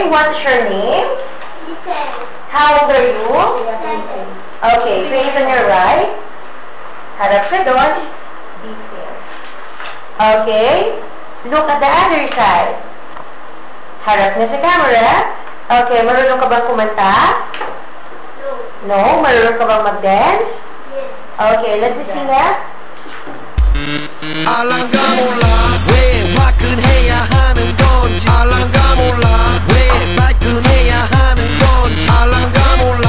Okay, what is your name? Giselle. How old are you? 7. Okay, face on your right. Harap ka doon. Okay, look at the other side. Harap na sa camera. Okay, marunong ka bang kumanta? No. No? Marunong ka bang mag-dance? Yes. Okay, let me sing it. 알랑가 몰라 왜 화끈해야 하는 건지 알랑가 몰라 왜 발끈해야 하는 건지 알랑가 몰라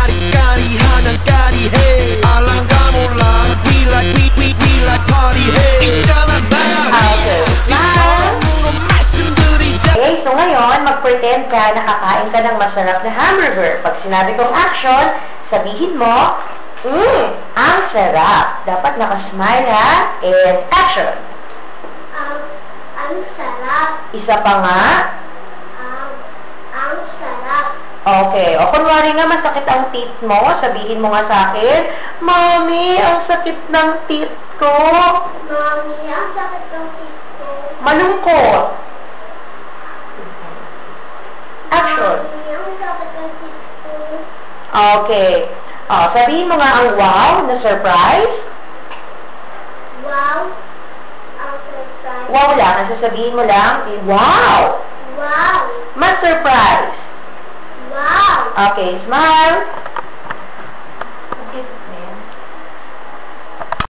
아리까리하면 까리해 알랑가 몰라 we like party hey 있잖아 나 Okay, smile. 이성으로 말씀드리자 Okay, so ngayon, mag-pretend ka na kakain ka ng masarap na hamburger. Pag sinabi kong action, sabihin mo, ang sarap. Dapat nakasmile ha. And action. Ang sarap. Isa pa nga. Ang sarap. Okay. O kunwari nga masakit ang teeth mo, sabihin mo nga sa akin, Mommy, ang sakit ng teeth ko. Mommy, ang sakit ng teeth ko. Malungkot. Action. Mommy, ang sakit ng teeth ko. Okay. O, sabihin mo nga ang wow na surprise. Wow. Ang surprise. Wow lang. Ang sasabihin mo lang, wow. Wow. Mas surprise. Wow. Okay, smile.